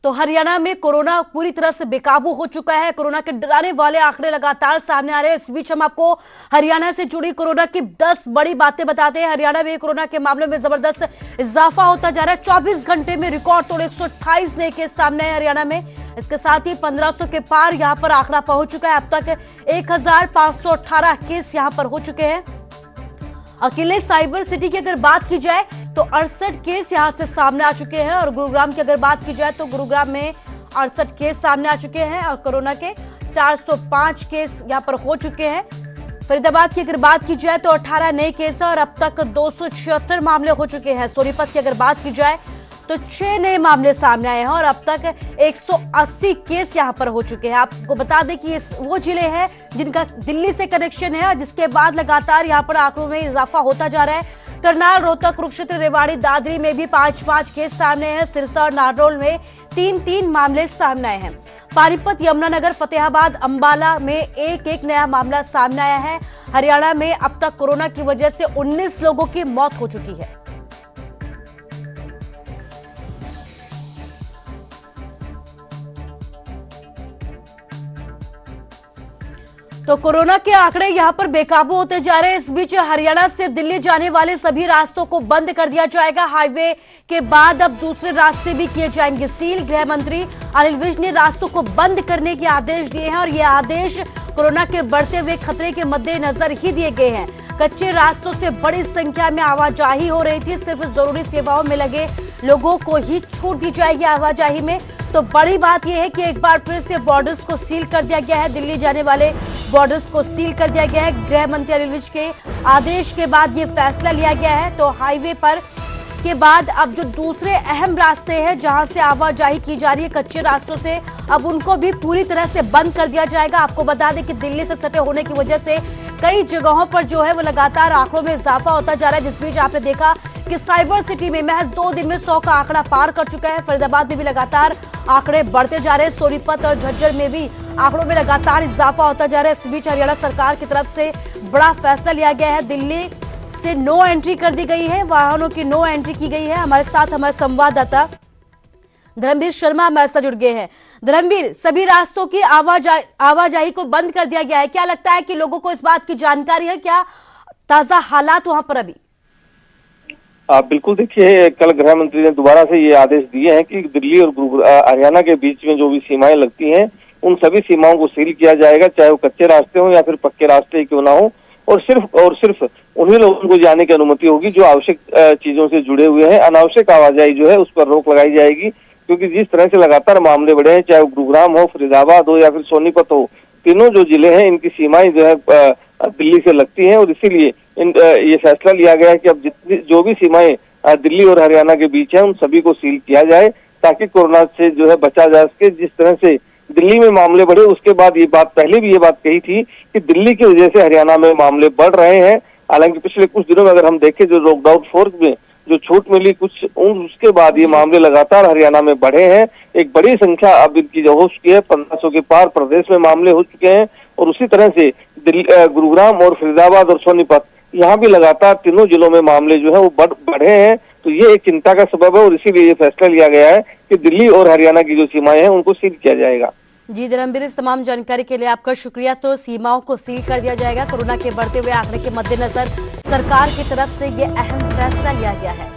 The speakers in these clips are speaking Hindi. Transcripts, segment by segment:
तो हरियाणा में कोरोना पूरी तरह से बेकाबू हो चुका है। कोरोना के डराने वाले आंकड़े लगातार सामने आ रहे हैं। इस बीच हम आपको हरियाणा से जुड़ी कोरोना की 10 बड़ी बातें बताते हैं। हरियाणा में कोरोना के मामलों में जबरदस्त इजाफा होता जा रहा है। 24 घंटे में रिकॉर्ड तोड़ 128 नए केस सामने आए हरियाणा में। इसके साथ ही 1500 के पार यहां पर आंकड़ा पहुंच चुका है। अब तक 1518 केस यहां पर हो चुके हैं। अकेले साइबर सिटी की अगर बात की जाए तो 68 केस यहां से सामने आ चुके हैं और गुरुग्राम की अगर बात की जाए तो गुरुग्राम में 68 केस सामने आ चुके हैं और कोरोना के 405 केस यहां पर हो चुके हैं। फरीदाबाद की अगर बात की जाए तो 18 नए केस और अब तक 276 मामले हो चुके हैं। सोनीपत की अगर बात की जाए तो 6 नए मामले सामने आए हैं और अब तक 180 केस यहां पर हो चुके हैं। आपको बता दें कि ये वो जिले हैं जिनका दिल्ली से कनेक्शन है और जिसके बाद लगातार यहां पर आंकड़ों में इजाफा होता जा रहा है। करनाल, रोहतक, कुरुक्षेत्र, रेवाड़ी, दादरी में भी 5-5 केस सामने हैं। सिरसा और नारनौल में 3-3 मामले सामने आए हैं। पानीपत, यमुनानगर, फतेहाबाद, अंबाला में एक नया मामला सामने आया है। हरियाणा में अब तक कोरोना की वजह से 19 लोगों की मौत हो चुकी है। तो कोरोना के आंकड़े यहां पर बेकाबू होते जा रहे हैं। इस बीच हरियाणा से दिल्ली जाने वाले सभी रास्तों को बंद कर दिया जाएगा। हाईवे के बाद अब दूसरे रास्ते भी किए जाएंगे सील। गृह मंत्री अनिल विज ने रास्तों को बंद करने के आदेश दिए हैं और ये आदेश कोरोना के बढ़ते हुए खतरे के मद्देनजर ही दिए गए हैं। कच्चे रास्तों से बड़ी संख्या में आवाजाही हो रही थी। सिर्फ जरूरी सेवाओं में लगे लोगों को ही छूट दी जाएगी आवाजाही में। तो बड़ी बात यह है कि एक बार फिर से बॉर्डर्स को सील कर दिया गया है। दिल्ली जाने वाले बॉर्डर्स को सील कर दिया गया है। गृह मंत्री अनिल विज के आदेश के बाद ये फैसला लिया गया है। तो हाईवे पर के बाद अब जो दूसरे अहम रास्ते हैं जहां से आवाजाही की जा रही है कच्चे रास्तों से, अब उनको भी पूरी तरह से बंद कर दिया जाएगा। आपको बता दें कि दिल्ली से सटे होने की वजह से कई जगहों पर जो है वो लगातार आंकड़ों में इजाफा होता जा रहा है। जिस बीच आपने देखा कि साइबर सिटी में महज 2 दिन में 100 का आंकड़ा पार कर चुका है। फरीदाबाद में भी लगातार आंकड़े बढ़ते जा रहे हैं। सोनीपत और झज्जर में भी आंकड़ों में लगातार इजाफा होता जा रहा है। इस बीच हरियाणा सरकार की तरफ से बड़ा फैसला लिया गया है। दिल्ली से नो एंट्री कर दी गई है, वाहनों की नो एंट्री की गई है। हमारे साथ हमारे संवाददाता धर्मवीर शर्मा हमारे साथ जुड़ गए हैं। धर्मवीर, सभी रास्तों की आवाजाही को बंद कर दिया गया है। क्या लगता है कि लोगों को इस बात की जानकारी है? क्या ताजा हालात वहां पर अभी? बिल्कुल, देखिए, कल गृह मंत्री ने दोबारा से ये आदेश दिए हैं कि दिल्ली और हरियाणा के बीच में जो भी सीमाएं लगती हैं उन सभी सीमाओं को सील किया जाएगा, चाहे वो कच्चे रास्ते हो या फिर पक्के रास्ते क्यों ना हो। और सिर्फ उन्हीं लोगों को जाने की अनुमति होगी जो आवश्यक चीजों से जुड़े हुए हैं। अनावश्यक आवाजाही जो है उस पर रोक लगाई जाएगी, क्योंकि जिस तरह से लगातार मामले बढ़े हैं, चाहे वो गुरुग्राम हो, फरीदाबाद हो या फिर सोनीपत हो, तीनों जो जिले हैं इनकी सीमाएं जो है दिल्ली से लगती हैं। और इसीलिए ये फैसला लिया गया है कि अब जितनी जो भी सीमाएं दिल्ली और हरियाणा के बीच है उन सभी को सील किया जाए, ताकि कोरोना से जो है बचा जा सके। जिस तरह से दिल्ली में मामले बढ़े, उसके बाद ये बात पहले भी ये बात कही थी कि दिल्ली की वजह से हरियाणा में मामले बढ़ रहे हैं। हालांकि पिछले कुछ दिनों में अगर हम देखें, जो लॉकडाउन 4 में जो छूट मिली उसके बाद ये मामले लगातार हरियाणा में बढ़े हैं। एक बड़ी संख्या अब इनकी जो हो चुकी है, 1500 के पार प्रदेश में मामले हो चुके हैं। और उसी तरह से गुरुग्राम और फरीदाबाद और सोनीपत, यहाँ भी लगातार तीनों जिलों में मामले जो है वो बढ़े हैं। तो ये एक चिंता का सबब है और इसीलिए ये फैसला लिया गया है कि दिल्ली और हरियाणा की जो सीमाएं हैं उनको सील किया जाएगा। जी धर्मवीर, इस तमाम जानकारी के लिए आपका शुक्रिया। तो सीमाओं को सील कर दिया जाएगा। कोरोना के बढ़ते हुए आंकड़े के मद्देनजर सरकार की तरफ से ये अहम फैसला लिया गया है।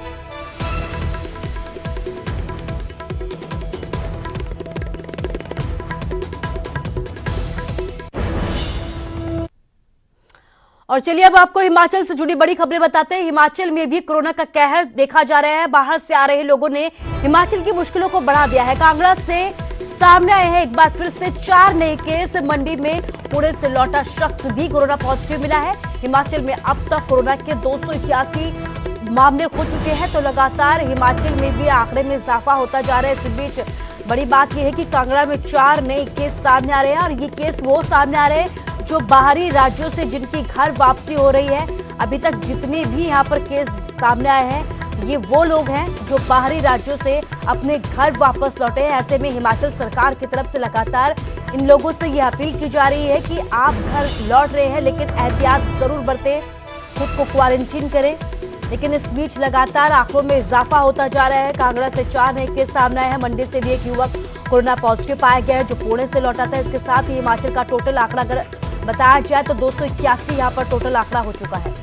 और चलिए अब आपको हिमाचल से जुड़ी बड़ी खबरें बताते हैं। हिमाचल में भी कोरोना का कहर देखा जा रहा है। बाहर से आ रहे लोगों ने हिमाचल की मुश्किलों को बढ़ा दिया है। कांगड़ा से सामने आए हैं एक बार फिर से 4 नए केस। मंडी में पुणे से लौटा शख्स भी कोरोना पॉजिटिव मिला है। हिमाचल में अब तक कोरोना के 281 मामले हो चुके हैं। तो लगातार हिमाचल में भी आंकड़े में इजाफा होता जा रहा है। इस बीच बड़ी बात यह है कि कांगड़ा में 4 नए केस सामने आ रहे हैं और ये केस वो सामने आ रहे हैं जो बाहरी राज्यों से जिनकी घर वापसी हो रही है। अभी तक जितने भी यहाँ पर केस सामने आए हैं ये वो लोग हैं जो बाहरी राज्यों से अपने घर वापस लौटे हैं। ऐसे में हिमाचल सरकार की तरफ से लगातार इन लोगों से ये अपील की जा रही है कि आप घर लौट रहे हैं लेकिन एहतियात जरूर बरतें, खुद को क्वारंटीन करें। लेकिन इस बीच लगातार आंकड़ों में इजाफा होता जा रहा है। कांगड़ा से 4 नए केस सामने आए हैं। मंडी से भी एक युवक कोरोना पॉजिटिव पाया गया है जो पुणे से लौटा था। इसके साथ ही हिमाचल का टोटल आंकड़ा अगर बताया जाए तो 281 यहाँ पर टोटल आंकड़ा हो चुका है।